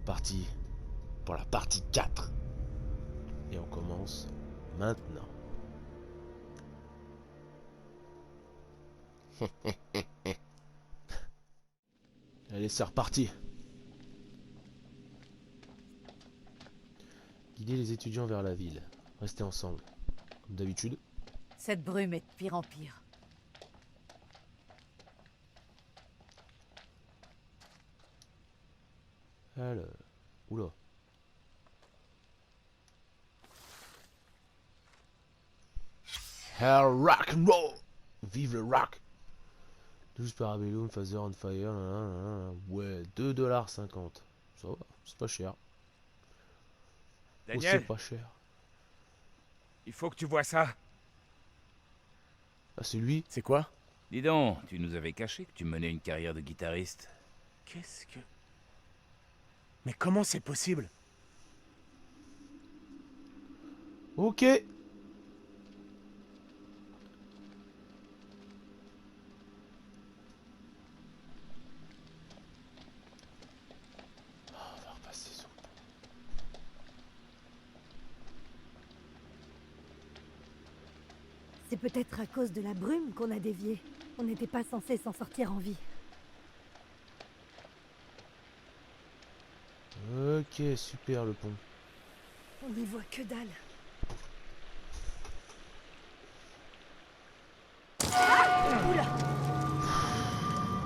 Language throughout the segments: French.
parti pour la partie 4. Et on commence maintenant. Allez, c'est reparti. Guider les étudiants vers la ville. Restez ensemble, comme d'habitude. Cette brume est de pire en pire. Alors, oula. Hell rock and roll. Vive le rock. 12 Parabellum, Phaser on Fire. Ouais, 2,50 $. Ça va, c'est pas cher. Daniel, C'est pas cher. il faut que tu vois ça. Ah, c'est lui. C'est quoi? Dis donc, tu nous avais caché que tu menais une carrière de guitariste. Qu'est-ce que... Mais comment c'est possible? Ok. On va repasser sur le pont. C'est peut-être à cause de la brume qu'on a dévié. On n'était pas censé s'en sortir en vie. Ok, super le pont. On n'y voit que dalle.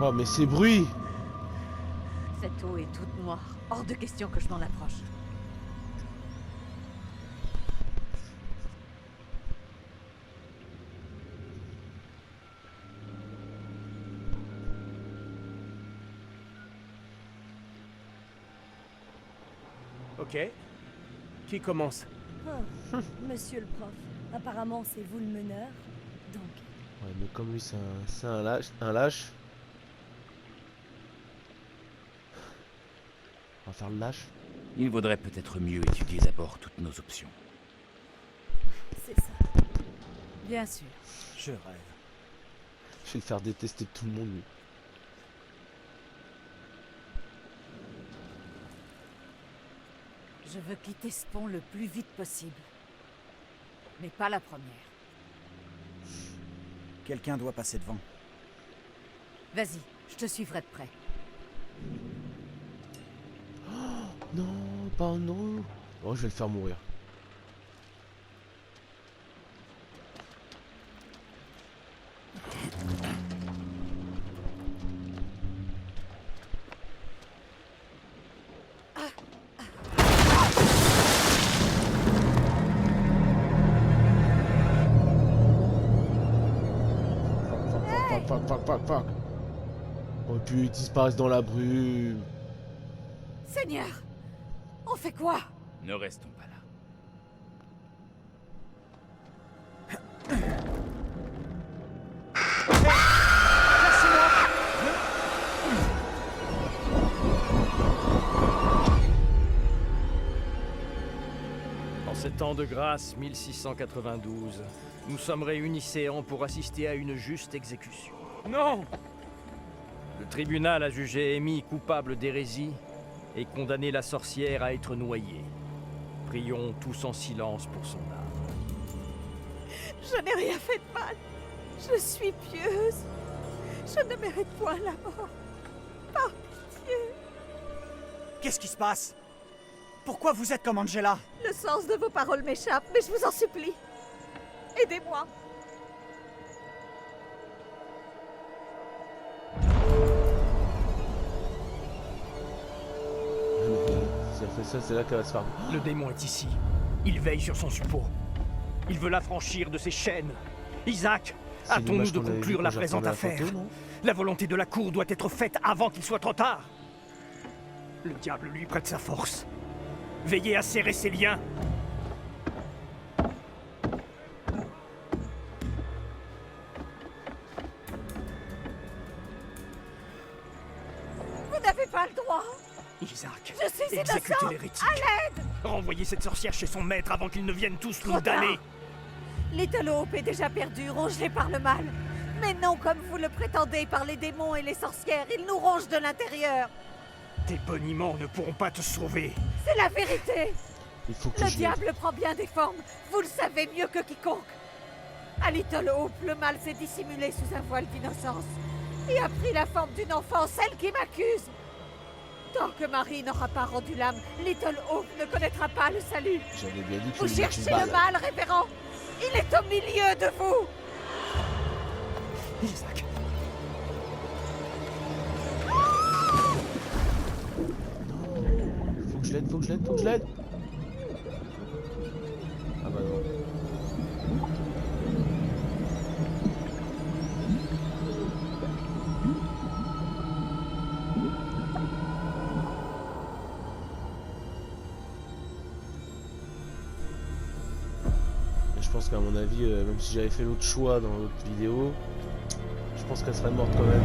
Oh, mais ces bruits. Cette eau est toute noire. Hors de question que je m'en approche. Ok. Qui commence? Oh, monsieur le prof, apparemment c'est vous le meneur, donc... Ouais, mais comme lui, c'est un lâche. Un lâche. On va faire le lâche. Il vaudrait peut-être mieux étudier d'abord toutes nos options. c'est ça. Bien sûr. Je rêve. Je vais le faire détester tout le monde, lui. Je veux quitter ce pont le plus vite possible. Mais pas la première. Quelqu'un doit passer devant. Vas-y, je te suivrai de près. Non, pas non. Oh, je vais le faire mourir. Fuck. Oh, et puis ils disparaissent dans la brume. Seigneur! On fait quoi? Ne restons pas là. En ces temps de grâce 1692, nous sommes réunisséants pour assister à une juste exécution. Non! Le tribunal a jugé Amy coupable d'hérésie et condamné la sorcière à être noyée. Prions tous en silence pour son âme. Je n'ai rien fait de mal. Je suis pieuse. Je ne mérite point la mort. Par pitié. Qu'est-ce qui se passe? Pourquoi vous êtes comme Angela? Le sens de vos paroles m'échappe, mais je vous en supplie. Aidez-moi. Si elle fait ça, c'est là qu'elle va se faire. Le démon est ici. Il veille sur son suppôt. Il veut l'affranchir de ses chaînes. Isaac, C'est hâtons-nous l'image de qu'on avait vue conclure quand la j'ai présente retourné la affaire. photo, non? La volonté de la cour doit être faite avant qu'il soit trop tard. Le diable lui prête sa force. Veillez à serrer ses liens. Vous n'avez pas le droit. Isaac, Je suis exécutez innocent. l'hérétique. À l'aide. Renvoyez cette sorcière chez son maître avant qu'ils ne viennent tous Trop nous damner. tard. Little Hope est déjà perdu, rongé par le mal. Mais non comme vous le prétendez par les démons et les sorcières, ils nous rongent de l'intérieur. Tes boniments ne pourront pas te sauver. C'est la vérité. Il faut que Le je l'aide. diable prend bien des formes. Vous le savez mieux que quiconque. À Little Hope, le mal s'est dissimulé sous un voile d'innocence et a pris la forme d'une enfant, celle qui m'accuse. Tant que Marie n'aura pas rendu l'âme, Little Hope ne connaîtra pas le salut. J'avais bien dit que Vous je voulais cherchez une balle. le mal, révérend. Il est au milieu de vous. Isaac. Faut que je l'aide, faut que je l'aide, faut que je l'aide. Ah bah non. Et je pense qu'à mon avis, même si j'avais fait l'autre choix dans l'autre vidéo, je pense qu'elle serait morte quand même.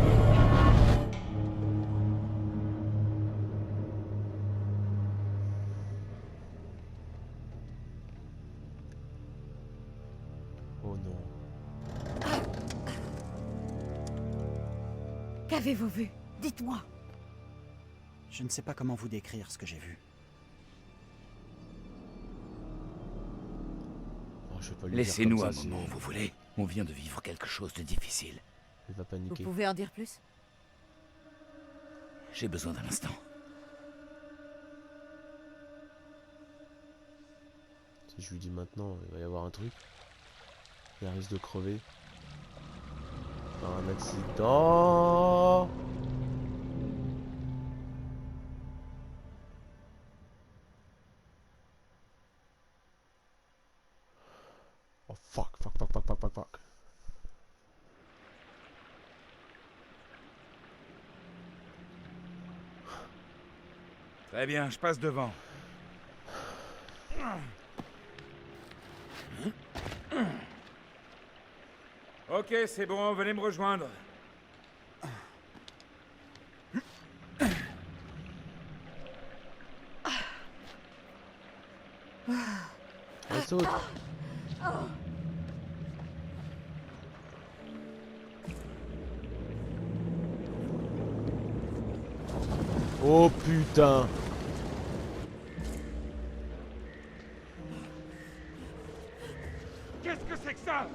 Oh non. Qu'avez-vous vu? Dites-moi. Je ne sais pas comment vous décrire ce que j'ai vu. Oh, je vais pas lui dire Laissez-nous comme un ça, moment, sinon vous voulez? On vient de vivre quelque chose de difficile. il va Vous paniquer. pouvez en dire plus? J'ai besoin d'un instant. Si je lui dis maintenant, il va y avoir un truc. Il risque de crever. Par un accident. Oh fuck, fuck, fuck, fuck, fuck, fuck, fuck. Très bien, je passe devant. Ok, c'est bon, venez me rejoindre. Elle saute. Oh putain. Qu'est-ce que c'est que ça?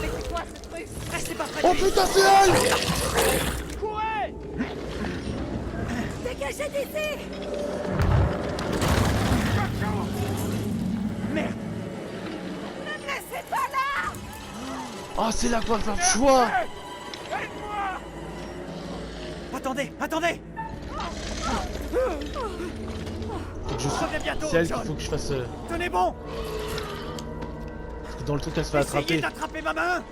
Mais c'est quoi ce truc? Restez pas près Oh de lui. putain, c'est elle! Courez! Dégagez d'ici! Merde. Ne me laissez pas là! Oh, c'est là qu'on va faire le choix! Aide-moi! Attendez, attendez. Faut que je... Reviens bientôt, C'est elle qu'il John. faut que je fasse... Tenez bon. Parce que dans le truc, elle se fait Essayez attraper. d'attraper ma main.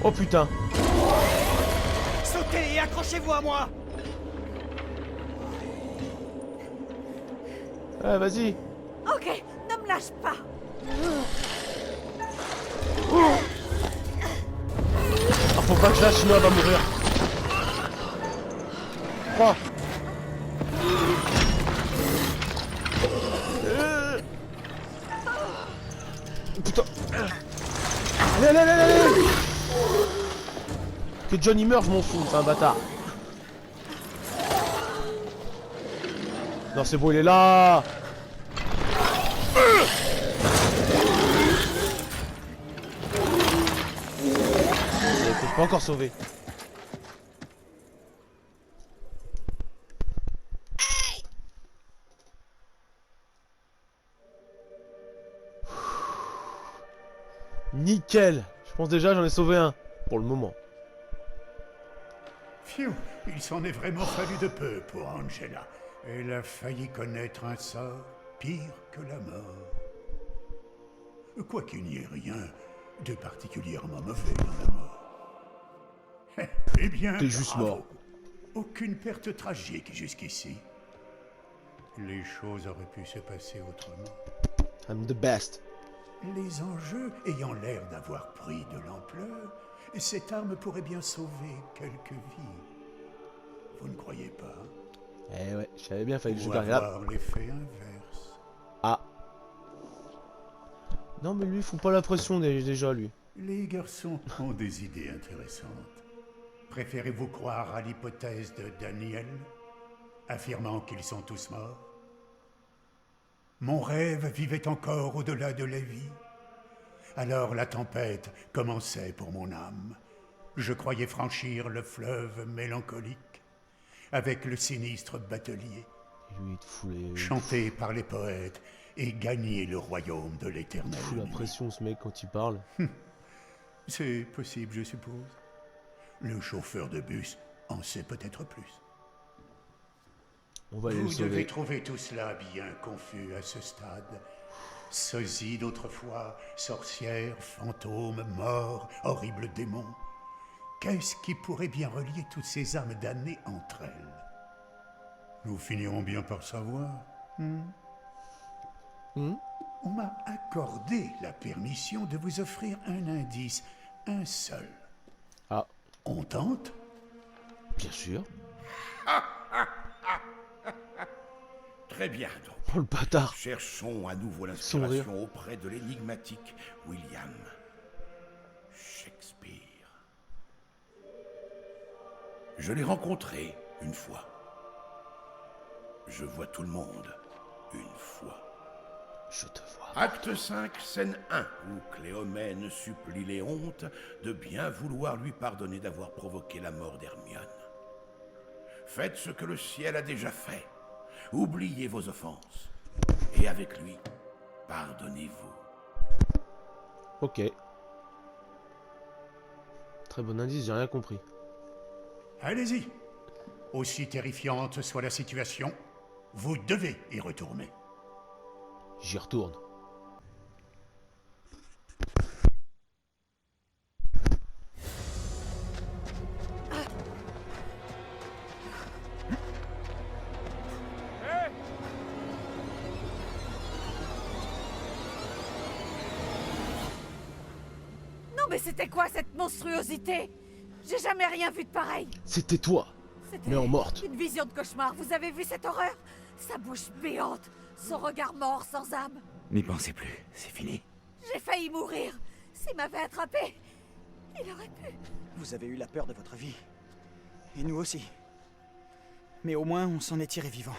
Oh putain! Sautez et accrochez-vous à moi. Ouais, vas-y! Ok, ne me lâche pas! Ah, faut pas que je lâche, sinon elle va mourir. 3. Putain. Allez, allez, allez, allez. Que Johnny meurt, je m'en fous, c'est un bâtard. Non, c'est bon, il est là. Je peux pas encore sauver. Nickel. Je pense déjà j'en ai sauvé un. Pour le moment. Phew, il s'en est vraiment fallu de peu pour Angela. Elle a failli connaître un sort pire que la mort. Quoiqu'il n'y ait rien de particulièrement mauvais dans la mort. Eh bien, T'es juste bravo. mort. Aucune perte tragique jusqu'ici. Les choses auraient pu se passer autrement. I'm the best. Les enjeux ayant l'air d'avoir pris de l'ampleur, cette arme pourrait bien sauver quelques vies. Vous ne croyez pas? Eh ouais, je savais bien, fallait que je Ou garde là. avoir l'effet inverse. Ah. Non mais lui, il fout pas la pression déjà lui. Les garçons ont des idées intéressantes. Préférez-vous croire à l'hypothèse de Daniel, affirmant qu'ils sont tous morts? Mon rêve vivait encore au-delà de la vie. Alors la tempête commençait pour mon âme. Je croyais franchir le fleuve mélancolique avec le sinistre batelier, Et lui, il te fout les... chanté par les poètes et gagner le royaume de l'éternel. il fout la pression, ce mec, quand il parle. C'est possible, je suppose. Le chauffeur de bus en sait peut-être plus. On va aller le Vous devez sauver. trouver tout cela bien confus à ce stade. Sosie d'autrefois, sorcières, fantômes, morts, horribles démons. Qu'est-ce qui pourrait bien relier toutes ces âmes damnées entre elles? Nous finirons bien par savoir. On m'a accordé la permission de vous offrir un indice, un seul. Ah, On tente? bien sûr. Très bien, donc. Oh, le bâtard. Cherchons à nouveau Son rire. l'inspiration auprès de l'énigmatique William Shakespeare. Je l'ai rencontré une fois. Je vois tout le monde une fois. Je te vois. Acte 5, scène 1, où Cléomène supplie Léonte de bien vouloir lui pardonner d'avoir provoqué la mort d'Hermione. Faites ce que le ciel a déjà fait. Oubliez vos offenses. Et avec lui, pardonnez-vous. Ok. Très bon indice, j'ai rien compris. Allez-y. Aussi terrifiante soit la situation, vous devez y retourner. J'y retourne. Non mais c'était quoi cette monstruosité? J'ai jamais rien vu de pareil. C'était toi, C'était mais en morte. une vision de cauchemar. Vous avez vu cette horreur? Sa bouche béante, son regard mort sans âme. N'y pensez plus, c'est fini. J'ai failli mourir. S'il m'avait attrapé, il aurait pu. Vous avez eu la peur de votre vie. Et nous aussi. Mais au moins, on s'en est tiré vivant.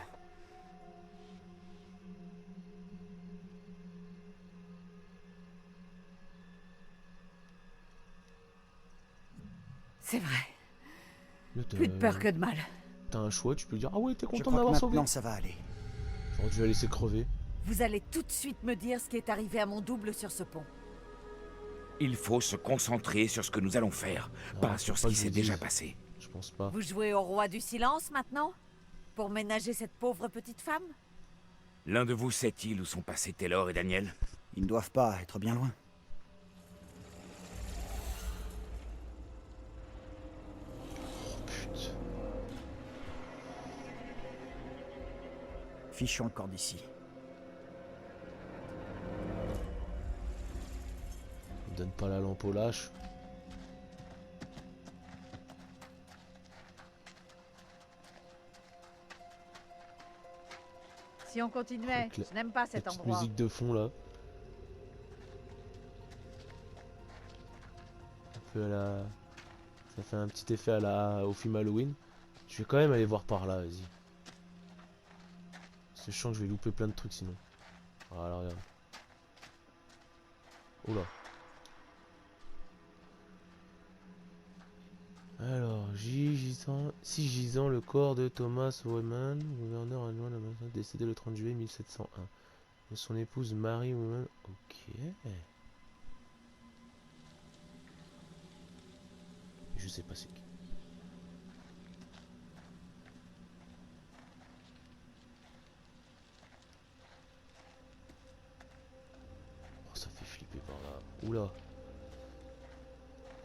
C'est vrai. Là, Plus de peur que de mal. T'as un choix, tu peux dire ah ouais, t'es Je content crois que d'avoir sauvé. maintenant, ça va aller. J'aurais dû la laisser crever. Vous allez tout de suite me dire ce qui est arrivé à mon double sur ce pont. Il faut se concentrer sur ce que nous allons faire, pas sur ce pas qui que je s'est vous déjà dise. passé. Je pense pas. Vous jouez au roi du silence maintenant? Pour ménager cette pauvre petite femme? L'un de vous sait-il où sont passés Taylor et Daniel? Ils ne doivent pas être bien loin. Putain. Fichons le corps d'ici. Donne pas la lampe au lâche. Si on continuait, Avec la- je n'aime pas La cet petite endroit. musique de fond là. Un peu à la... Ça fait un petit effet à au film Halloween. Je vais quand même aller voir par là, vas-y. Parce que je sens que je vais louper plein de trucs sinon. Voilà, regarde. Oula. Alors, si gisant le corps de Thomas Wayman, gouverneur adjoint de la maison, décédé le 30 juillet 1701. Et son épouse Marie Wayman. Ok. Je sais pas c'est qui. Oh, ça fait flipper par là. Oula.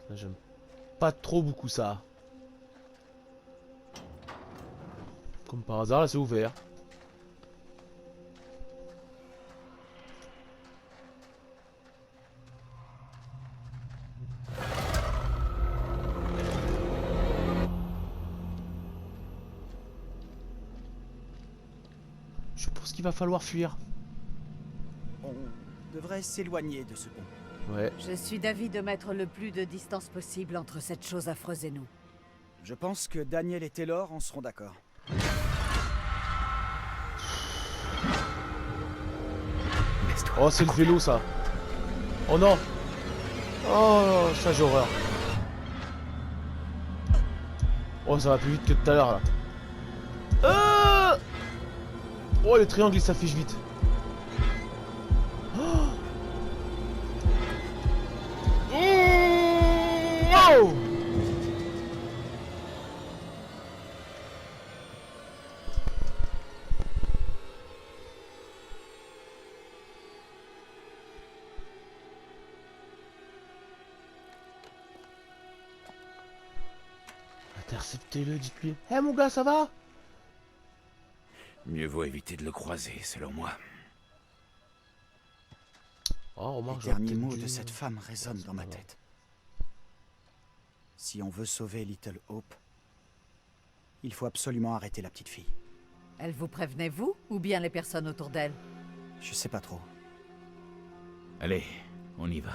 Ça, j'aime pas trop beaucoup ça. Comme par hasard, là c'est ouvert. Je pense qu'il va falloir fuir. On devrait s'éloigner de ce pont. Ouais. Je suis d'avis de mettre le plus de distance possible entre cette chose affreuse et nous. Je pense que Daniel et Taylor en seront d'accord. Oh, c'est le vélo, ça. Oh non. Oh, ça j'ai horreur. Oh, ça va plus vite que tout à l'heure, là. Oh, le triangle, il s'affiche vite. Oh. Oh. Interceptez-le, dites-lui. Eh mon gars, ça va? Mieux vaut éviter de le croiser, selon moi. Oh, remarque, Les j'aurais derniers peut-être mots dû- de cette femme résonnent dans ma pas tête. Si on veut sauver Little Hope, il faut absolument arrêter la petite fille. Elle vous prévenait, vous, ou bien les personnes autour d'elle? Je sais pas trop. Allez, on y va.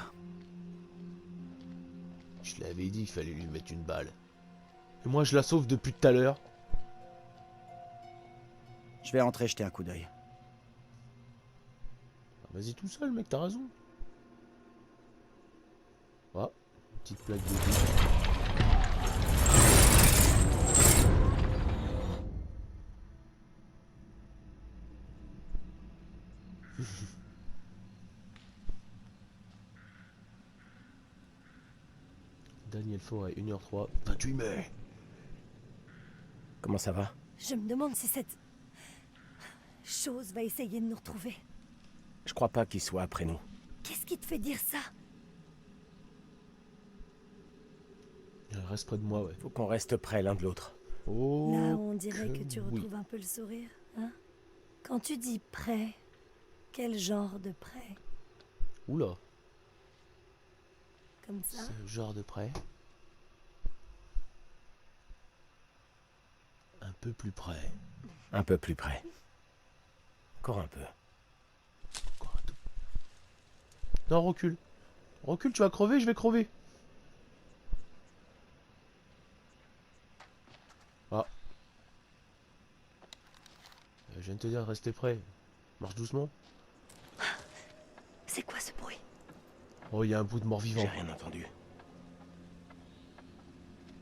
Je l'avais dit qu'il fallait lui mettre une balle. Et moi, je la sauve depuis tout à l'heure. Je vais rentrer jeter un coup d'œil. Ah, vas-y tout seul, mec, t'as raison. Ah, petite plaque de vie. Daniel Forêt, 1h03, 28 mai. Comment ça va? Je me demande si cette chose va essayer de nous retrouver. Je crois pas qu'il soit après nous. Qu'est-ce qui te fait dire ça? Il reste près de moi, ouais. Faut qu'on reste près l'un de l'autre. Oh, Là, on dirait que tu oui. retrouves un peu le sourire, hein? Quand tu dis prêt, quel genre de prêt? Oula, Comme ça? ce genre de près. Un peu plus près. Un peu plus près. Encore un peu. Encore un tout. Non, recule. Recule, tu vas crever, je vais crever. Ah. Je viens de te dire de rester prêt. Marche doucement. C'est quoi ce bruit? Oh, il y a un bout de mort-vivant. J'ai rien entendu.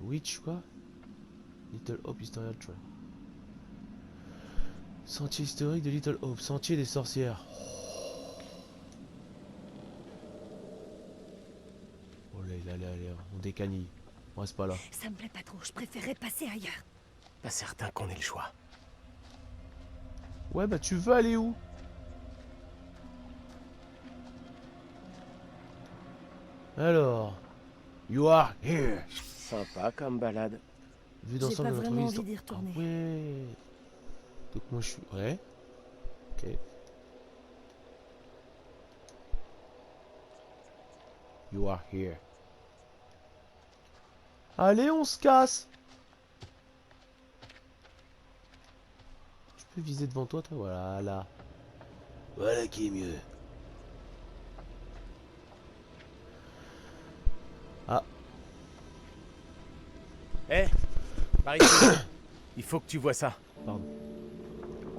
Witch, quoi? Little Hope Historical Trail. Sentier historique de Little Hope. Sentier des sorcières. Oh là, il a l'air. On décanille. On reste pas là. Ça me plaît pas trop, je préférerais passer ailleurs. Pas certain qu'on ait le choix. Ouais, bah tu veux aller où? Alors. You are here. Sympa comme balade. Vu J'ai d'ensemble pas de notre vraiment vie. envie d'y retourner. Ah ouais. Donc moi je suis. Ouais. Ok. You are here. Allez, on se casse. Tu peux viser devant toi, toi. Voilà, là. Voilà qui est mieux. Ah. Eh, par ici. Il faut que tu vois ça. Pardon.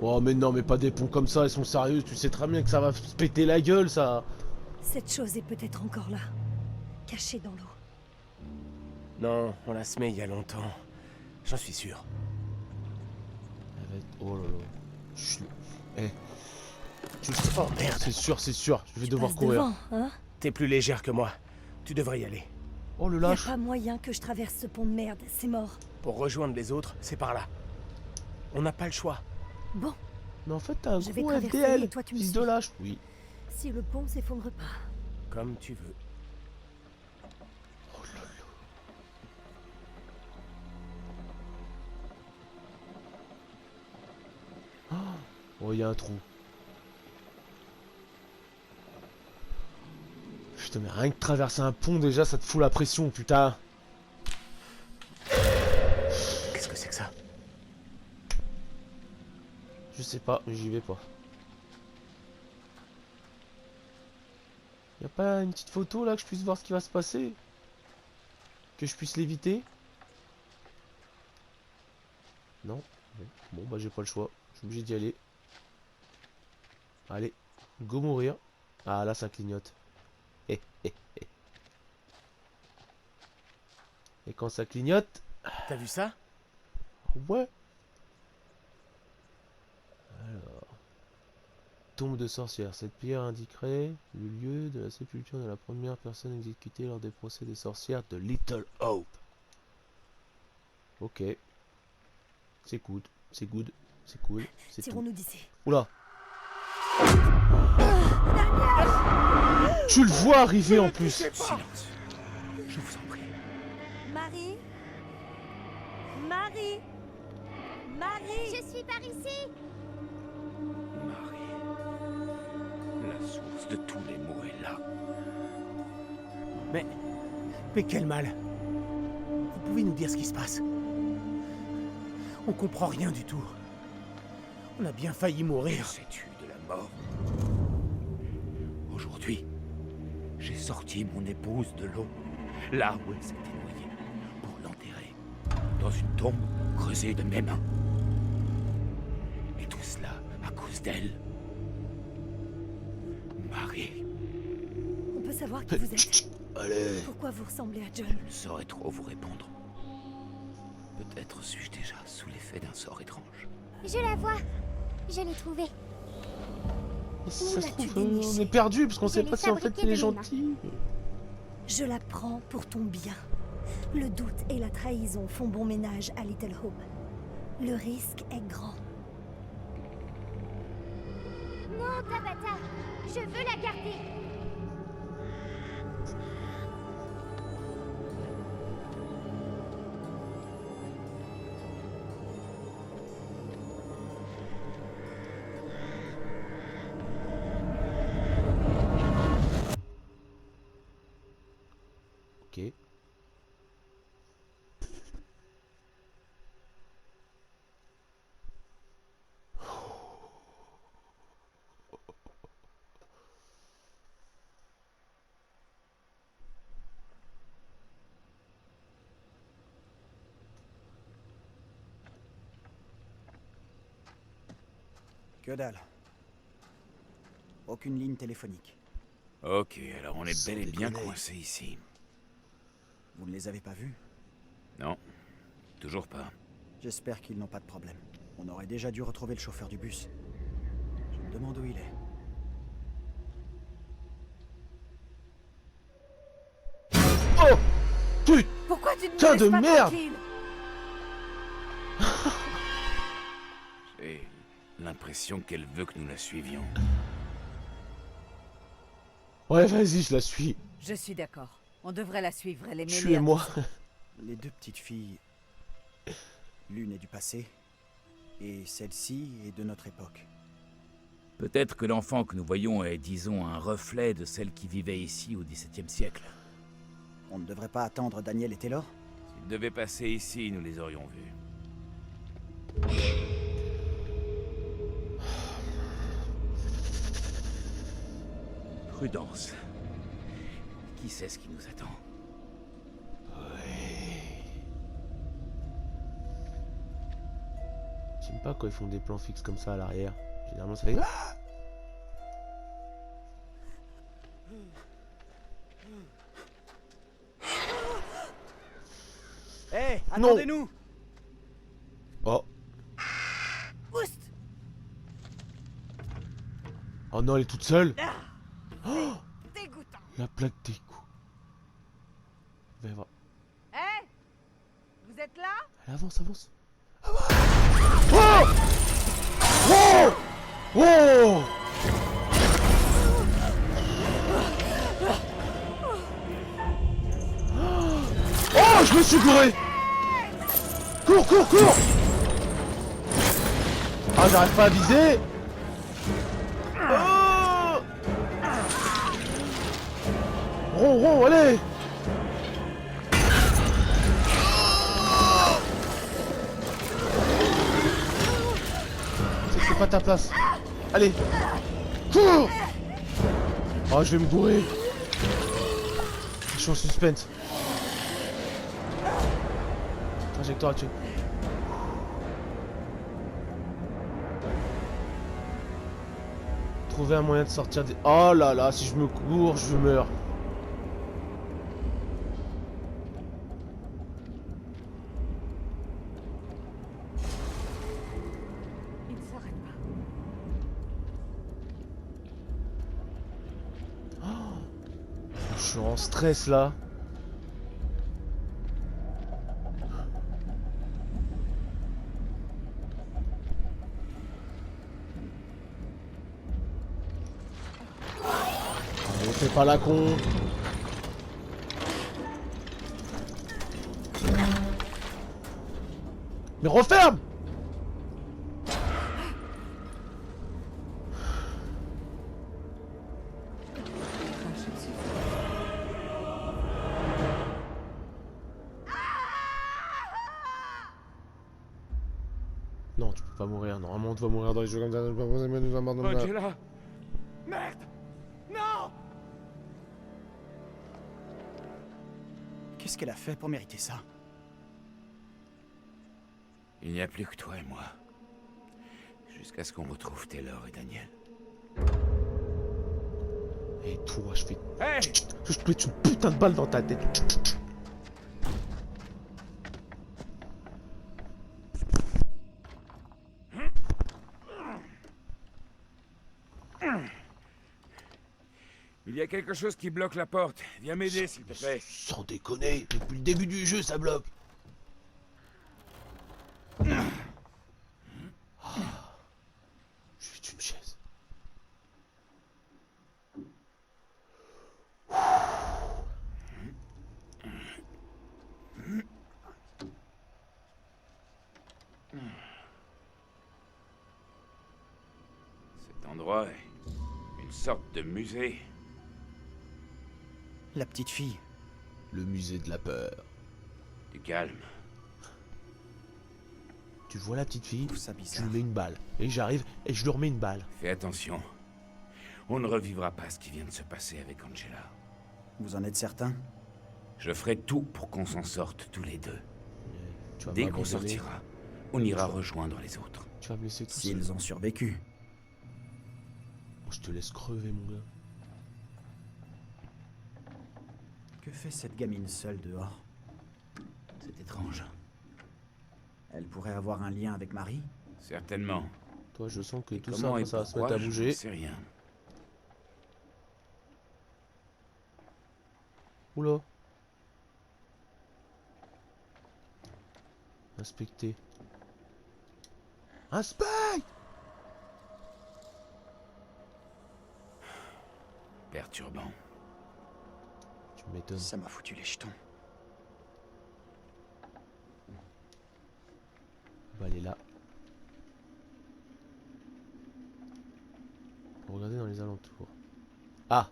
Oh mais non, mais pas des ponts comme ça, elles sont sérieuses, tu sais très bien que ça va se péter la gueule, ça. Cette chose est peut-être encore là, cachée dans l'eau. Non, on l'a semé il y a longtemps. J'en suis sûr. Elle va être... Oh là là. Eh. Tu le sais pas. Oh merde. C'est sûr, je vais devoir Passe courir. devant, hein? T'es plus légère que moi. Tu devrais y aller. Oh le Y a lâche. pas moyen que je traverse ce pont de merde, c'est mort. Pour rejoindre les autres, c'est par là. On n'a pas le choix. Bon, Mais en fait t'as un Je vais gros traverser FDL. et toi, tu me Fils suis. de lâche. Oui. si le pont s'effondre pas. Comme tu veux. Oh là là. Oh, il y a un trou. Putain, mais rien que traverser un pont déjà, ça te fout la pression, putain. Qu'est-ce que c'est que ça? Je sais pas, mais j'y vais pas. Y a pas une petite photo là que je puisse voir ce qui va se passer? Que je puisse l'éviter? Non? Bon bah j'ai pas le choix. Je suis obligé d'y aller. Allez, go mourir. Ah là ça clignote. Et quand ça clignote... T'as vu ça? Ouais. Alors... Tombe de sorcière. Cette pierre indiquerait le lieu de la sépulture de la première personne exécutée lors des procès des sorcières de Little Hope. Ok. C'est good. C'est good. C'est cool. C'est tout. Tirons-nous d'ici. Oula. Tu le vois arriver en plus. Silence. Je vous en prie. Marie? Marie? Marie? Je suis par ici. Marie. La source de tous les maux est là. Mais quel mal! Vous pouvez nous dire ce qui se passe? On comprend rien du tout. On a bien failli Que mourir. sais-tu de la mort? Aujourd'hui, j'ai sorti mon épouse de l'eau, là où elle s'était noyée, pour l'enterrer, dans une tombe creusée de mes mains. Et tout cela à cause d'elle. Marie, On peut savoir qui vous êtes? Allez. Pourquoi vous ressemblez à John? je ne saurais trop vous répondre. Peut-être suis-je déjà sous l'effet d'un sort étrange. Je la vois. Je l'ai trouvée. Ça se l'as-tu trouve, on déniché? est perdu parce qu'on Je sait l'ai pas si en fait fabriqué il est de mes mains. gentil. Je la prends pour ton bien. Le doute et la trahison font bon ménage à Little Hope. Le risque est grand. Non, Tabata. Je veux la garder. Ok. Que dalle. Aucune ligne téléphonique. Ok, alors on est Sans bel et bien déconner. coincé ici. Vous ne les avez pas vus? Non, toujours pas. J'espère qu'ils n'ont pas de problème. On aurait déjà dû retrouver le chauffeur du bus. Je me demande où il est. Oh putain Pourquoi tu ne me Putain laisses de pas merde. tranquille? J'ai l'impression qu'elle veut que nous la suivions. Ouais, vas-y, je la suis. Je suis d'accord. On devrait la suivre, elle est mêlée. Tuez-moi. Les deux petites filles... L'une est du passé, et celle-ci est de notre époque. Peut-être que l'enfant que nous voyons est, disons, un reflet de celle qui vivait ici au XVIIe siècle. On ne devrait pas attendre Daniel et Taylor? S'ils devaient passer ici, nous les aurions vus. Prudence. Qui sait ce qui nous attend? J'aime pas quand ils font des plans fixes comme ça à l'arrière. Généralement ça fait... Ah Hé, Non. attendez-nous! Oh. Oust! Oh non, elle est toute seule. Ah, dégoûtant. La plaque des coups. Va y avoir... Hé! Vous êtes là? Allez, avance, avance. Oh Oh Oh Oh, je me suis gouré. Cours, cours, cours. Ah, j'arrive pas à viser. Oh Rond, rond, allez. C'est pas ta place. Allez. Cours. Oh, je vais me gourer. Je suis en suspense. Trajectoire actuelle. Trouver un moyen de sortir des... Oh là là, si je me cours, je meurs. Il ne s'arrête pas. Je suis en stress là. Allez, fais pas la con. Mais referme! Non, tu peux pas mourir. Normalement, tu vas mourir dans les jeux comme ça. Angela! Merde! Non! Qu'est-ce qu'elle a fait pour mériter ça? Il n'y a plus que toi et moi. Jusqu'à ce qu'on retrouve Taylor et Daniel. Et toi, je fais... Hey! Je te mets une putain de balle dans ta tête. Il y a quelque chose qui bloque la porte. Viens m'aider, s'il te plaît. Sans déconner, depuis le début du jeu, ça bloque. Je suis une chaise. Cet endroit est une sorte de musée. La petite fille. Le musée de la peur. Du calme. Tu vois la petite fille, Je trouve ça tu bizarre. lui mets une balle. Et j'arrive et je lui remets une balle. Fais attention. On ne revivra pas ce qui vient de se passer avec Angela. Vous en êtes certain? Je ferai tout pour qu'on s'en sorte tous les deux. Tu vas Dès qu'on m'abandonner. sortira, on ira rejoindre les autres. Tu vas me laisser tout seul. S'ils ont survécu. Je te laisse crever, mon gars. Que fait cette gamine seule dehors? C'est étrange. Elle pourrait avoir un lien avec Marie? Certainement. Toi, je sens que tout Comment ça, et ça va se pourquoi, mettre à je bouger. n'en sais rien. Oula. Inspecter. Inspect! Perturbant. Tu m'étonnes. Ça m'a foutu les jetons. On va aller là. Pour regarder dans les alentours. Ah!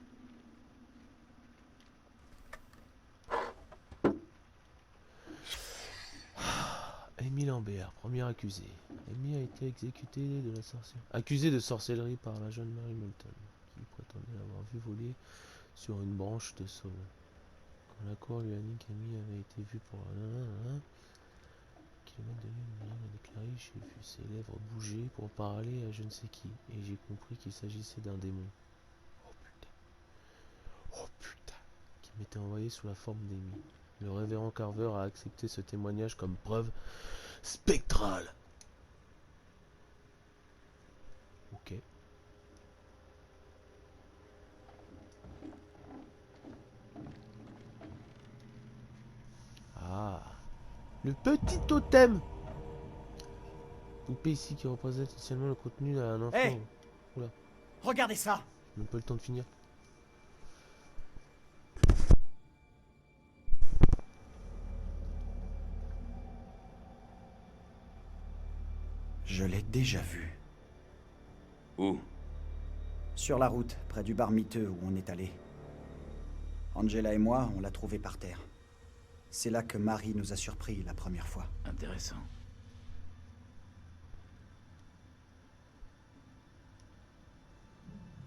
Amy Lambert, premier accusé. Amy a été exécutée de la sorcellerie. Accusée de sorcellerie par la jeune Mary Moulton, qui prétendait l'avoir vu voler sur une branche de saule. Quand la cour lui a dit qu'Amy avait été vue pour un kilomètre de lui, a déclaré: j'ai vu ses lèvres bouger pour parler à je ne sais qui, et j'ai compris qu'il s'agissait d'un démon. Oh putain. Oh putain. Qui m'était envoyé sous la forme d'Amy. Le révérend Carver a accepté ce témoignage comme preuve spectrale. Ok. Ah. Le petit totem. Poupée ici qui représente essentiellement le contenu d'un enfant. Hey. Oula, Regardez ça! j'ai même pas le temps de finir. Je l'ai déjà vue. Où? Sur la route, près du bar miteux où on est allé. Angela et moi, on l'a trouvée par terre. C'est là que Marie nous a surpris la première fois. Intéressant.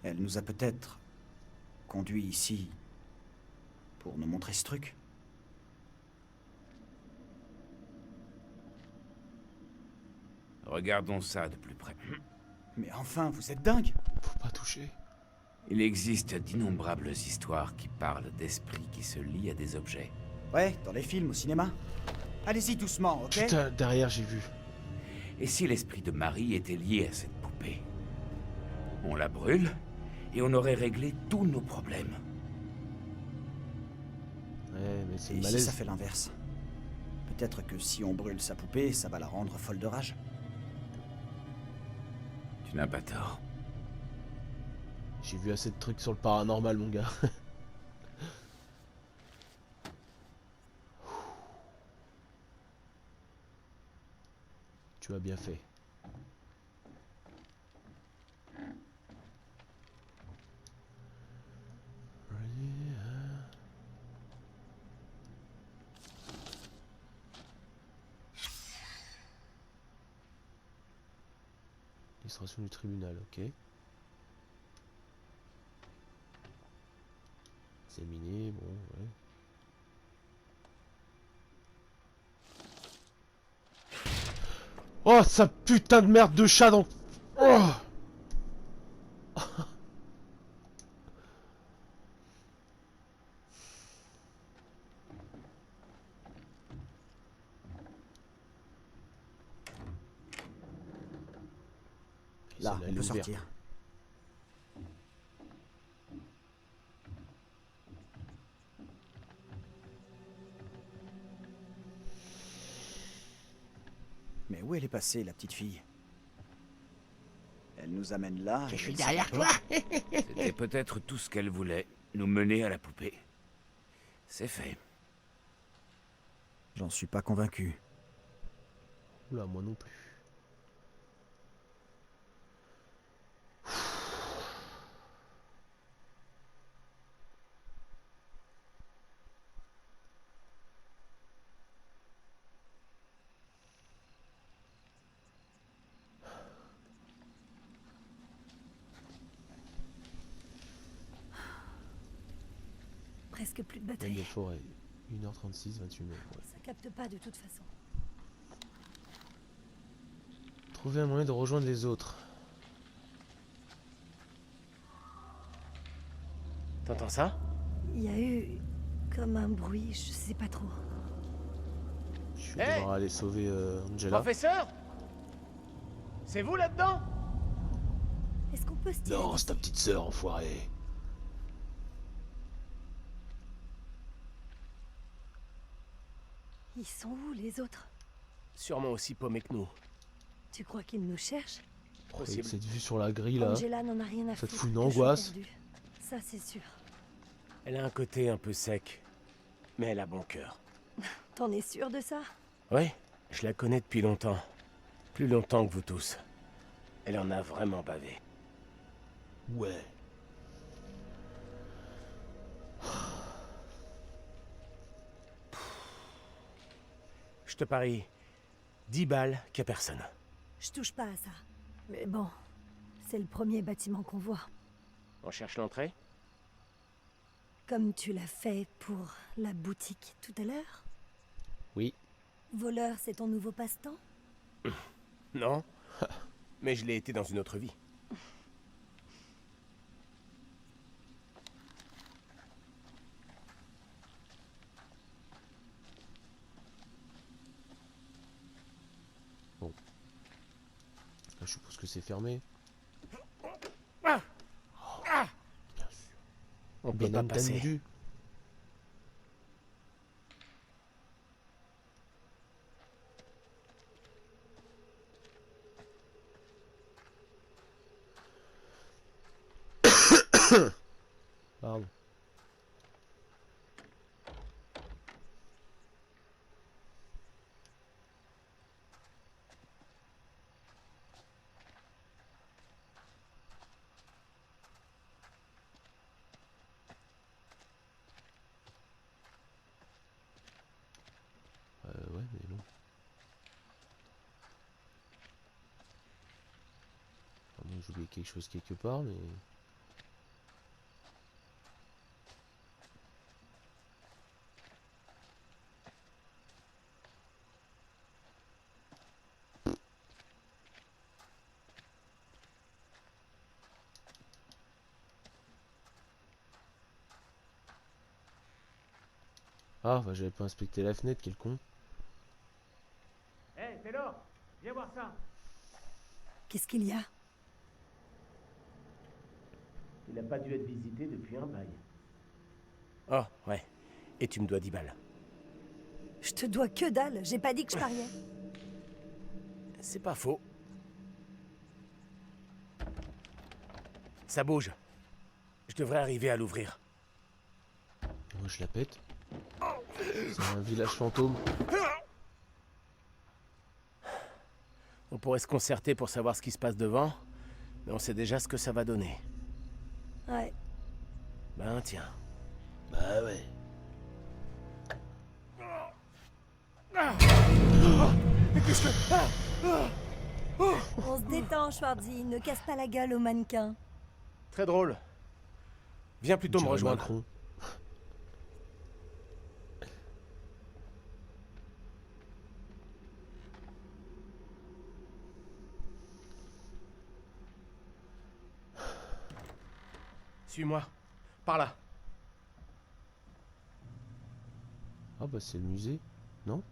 Elle nous a peut-être conduits ici pour nous montrer ce truc. Regardons ça de plus près. Mais enfin, vous êtes dingue! Faut pas toucher. Il existe d'innombrables histoires qui parlent d'esprits qui se lient à des objets. Ouais, dans les films, au cinéma. Allez-y doucement, ok? Putain, derrière j'ai vu. Et si l'esprit de Marie était lié à cette poupée? On la brûle, et on aurait réglé tous nos problèmes. Ouais, mais c'est Et le si malaise. ça fait l'inverse? Peut-être que si on brûle sa poupée, ça va la rendre folle de rage. Tu n'as pas tort. J'ai vu assez de trucs sur le paranormal, mon gars. Tu as bien fait. Illustration du tribunal, ok. Examiner, bon, ouais. Oh, sa putain de merde de chat dans... Oh. Là, Celle-là, on elle peut est ouverte. sortir. Mais où elle est passée, la petite fille? Elle nous amène là. Je suis derrière toi. C'était peut-être tout ce qu'elle voulait, nous mener à la poupée. C'est fait. J'en suis pas convaincu. Oula, moi non plus. Presque plus de Peine de batterie. forêt. 1h36, 28 minutes. Ouais. Ça capte pas de toute façon. Trouver un moyen de rejoindre les autres. T'entends ça? Il y a eu comme un bruit, je sais pas trop. Je vais devoir aller sauver Angela. Professeur? C'est vous là-dedans? Est-ce qu'on peut se tirer Non, c'est ta d'ici? petite sœur, enfoiré. Ils sont où les autres? Sûrement aussi paumés que nous. Tu crois qu'ils nous cherchent? Avec cette vue sur la grille là. Angela n'en a rien à Ça te foutre fout une que je sois angoisse. perdue. Ça c'est sûr. Elle a un côté un peu sec, mais elle a bon cœur. T'en es sûr de ça? Oui, je la connais depuis longtemps. Plus longtemps que vous tous. Elle en a vraiment bavé. Ouais. Je te parie 10 balles qu'il n'y a personne. Je touche pas à ça. Mais bon, c'est le premier bâtiment qu'on voit. On cherche l'entrée? Comme tu l'as fait pour la boutique tout à l'heure? Oui. Voleur, c'est ton nouveau passe-temps? Non. Mais je l'ai été dans une autre vie. Bon. Là, je suppose que c'est fermé. On peut Bien pas passer. entendu. Pardon. Ouais, mais bon. À moins que j'ai oublié quelque chose quelque part, mais... Ah, bah j'avais pas inspecté la fenêtre, quel con. Hé, Taylor, viens voir ça. Qu'est-ce qu'il y a? Il a pas dû être visité depuis un bail. Oh, ouais. Et tu me dois 10 balles. Je te dois que dalle, j'ai pas dit que je pariais. C'est pas faux. Ça bouge. Je devrais arriver à l'ouvrir. Moi je la pète. C'est un village fantôme. On pourrait se concerter pour savoir ce qui se passe devant, mais on sait déjà ce que ça va donner. Ouais. Ben tiens. Bah ouais. On se détend, Schwarzy, ne casse pas la gueule au mannequin. Très drôle. Viens plutôt me Dirait rejoindre. Macron. Suis-moi. Par là. Ah bah c'est le musée, non?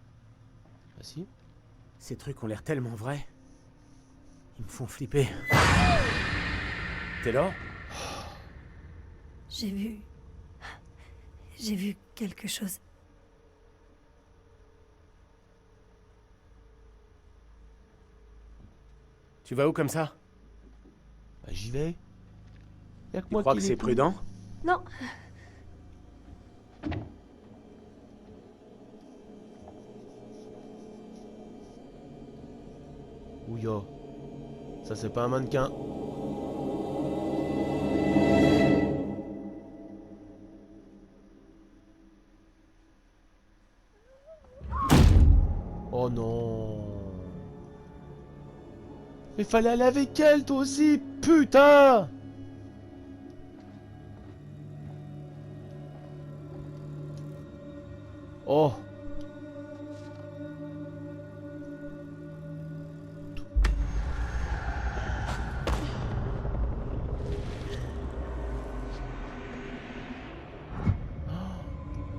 Ah si. Ces trucs ont l'air tellement vrais. Ils me font flipper. Taylor? J'ai vu... J'ai vu quelque chose. Tu vas où comme ça? Bah j'y vais. Y'a que Tu moi crois qui que l'ai c'est pris. prudent? Non, Ouya. Ça c'est pas un mannequin. Oh non. Mais fallait aller avec elle toi aussi, putain. Oh.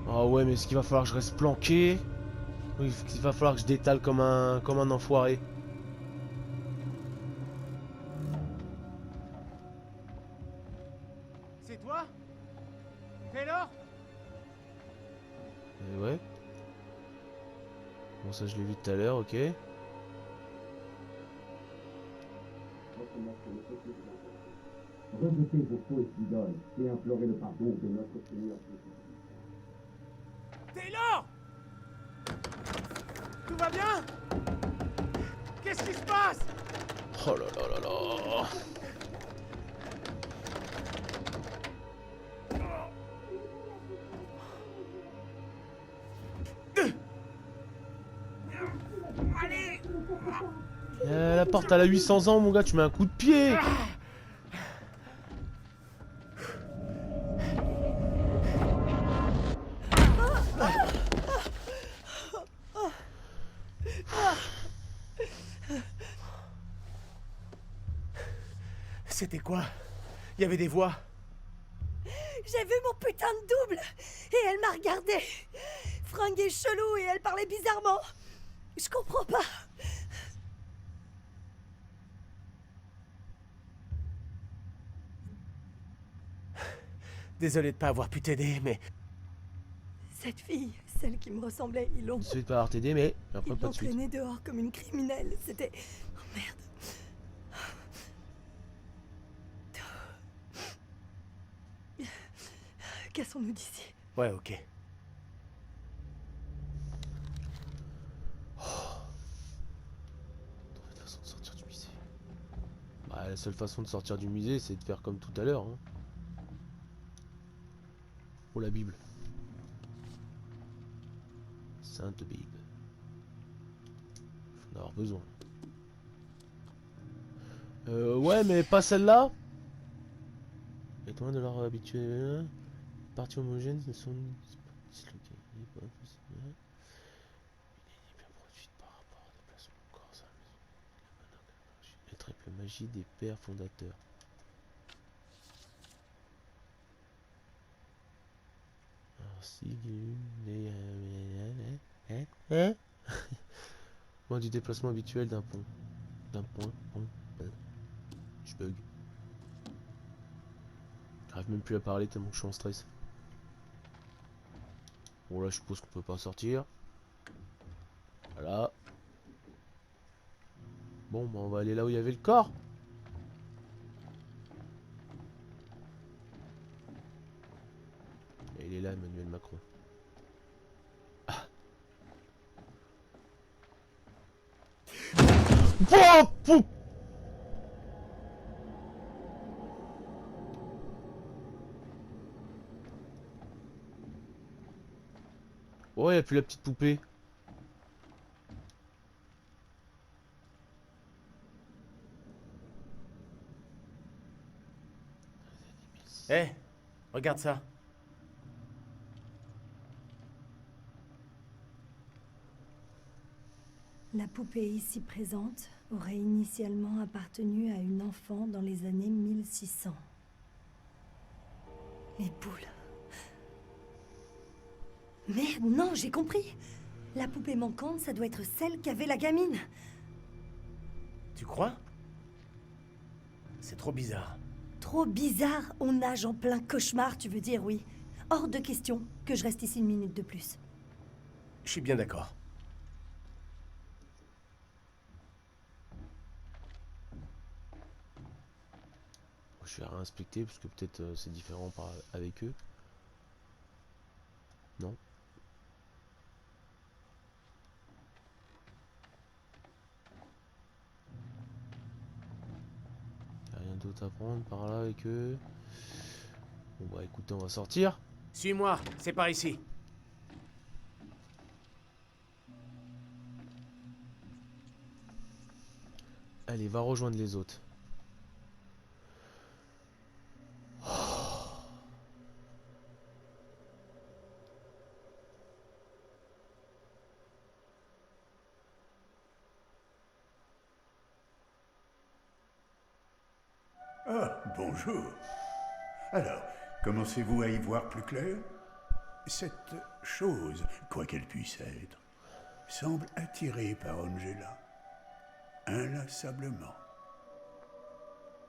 Ah ouais, mais est-ce qu'il va falloir que je reste planqué? Oui, il va falloir que je détale comme un enfoiré. C'est toi? Taylor? Ouais. Bon, ça je l'ai vu tout à l'heure, ok. Rejetez vos fausses idoles et implorez le pardon de notre Seigneur Jésus. Taylor! Tout va bien? Qu'est-ce qui se passe? Oh là là là là. La porte elle a 800 ans mon gars, tu mets un coup de pied. C'était quoi? Il y avait des voix. j'ai vu mon putain de double. Et elle m'a regardé. Fringuée chelou et elle parlait bizarrement. Je comprends pas. Désolé de pas avoir pu t'aider, mais... Cette fille, celle qui me ressemblait, ils l'ont... Je vais pas avoir t'aider, mais après Ils pas l'ont de suite. traînée dehors comme une criminelle. C'était... Oh merde. Cassons-nous d'ici. Ouais, ok. Trouver une façon de sortir du musée. Bah, la seule façon de sortir du musée, c'est de faire comme tout à l'heure. Hein. Oh la Bible. Sainte Bible. Faut en avoir besoin. Ouais, mais pas celle-là. Étant de leur habituel. Parties homogènes ne sont disloquées. Il est pas possible. Il est bien produite par rapport au déplacement de corps à la maison. La triple magie des pères fondateurs. Alors, Moins du déplacement habituel d'un pont. D'un point. Je bug. J'arrive même plus à parler tellement que je suis en stress. Bon là je suppose qu'on peut pas sortir. Voilà. Bon bah on va aller là où il y avait le corps. Et il est là Emmanuel Macron. Ah. Oh, pou. Oh, il n'y a plus la petite poupée. Hé, regarde ça. La poupée ici présente aurait initialement appartenu à une enfant dans les années 1600. Les boules. Merde, non, j'ai compris. La poupée manquante, ça doit être celle qu'avait la gamine. Tu crois? C'est trop bizarre. Trop bizarre, on nage en plein cauchemar, tu veux dire, oui. Hors de question que je reste ici une minute de plus. Je suis bien d'accord. Je vais réinspecter parce que peut-être c'est différent avec eux. Non. Y a rien d'autre à prendre par là avec eux. Bon bah écoutez, on va sortir. Suis-moi, c'est par ici. Allez, va rejoindre les autres. Ah, bonjour. Alors, commencez-vous à y voir plus clair? Cette chose, quoi qu'elle puisse être, semble attirée par Angela. Inlassablement.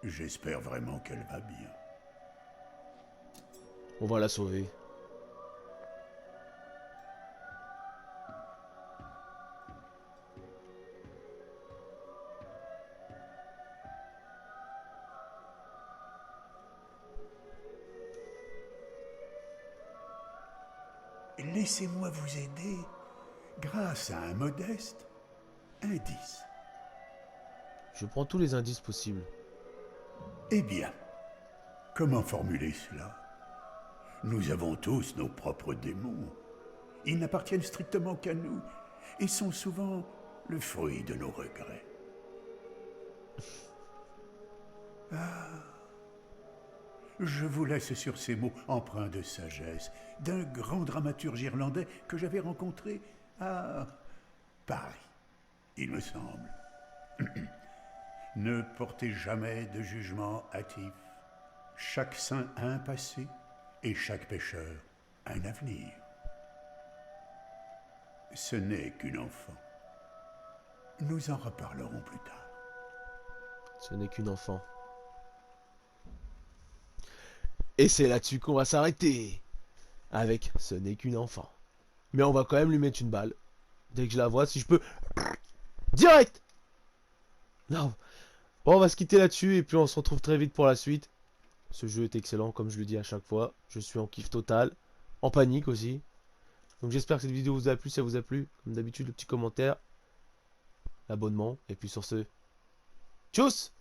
J'espère vraiment qu'elle va bien. On va la sauver. Laissez-moi vous aider grâce à un modeste indice. Je prends tous les indices possibles. Eh bien, comment formuler cela? Nous avons tous nos propres démons. Ils n'appartiennent strictement qu'à nous et sont souvent le fruit de nos regrets. Ah, je vous laisse sur ces mots empreints de sagesse d'un grand dramaturge irlandais que j'avais rencontré à Paris, il me semble. Ne portez jamais de jugement hâtif. Chaque saint a un passé et chaque pécheur un avenir. Ce n'est qu'une enfant. Nous en reparlerons plus tard. Ce n'est qu'une enfant. Et c'est là-dessus qu'on va s'arrêter. Avec ce n'est qu'une enfant. Mais on va quand même lui mettre une balle. Dès que je la vois, si je peux... Direct. Non. Bon, on va se quitter là-dessus et puis on se retrouve très vite pour la suite. Ce jeu est excellent, comme je le dis à chaque fois. Je suis en kiff total. En panique aussi. Donc j'espère que cette vidéo vous a plu. Si ça vous a plu, comme d'habitude, le petit commentaire. L'abonnement. Et puis sur ce... Tchuss!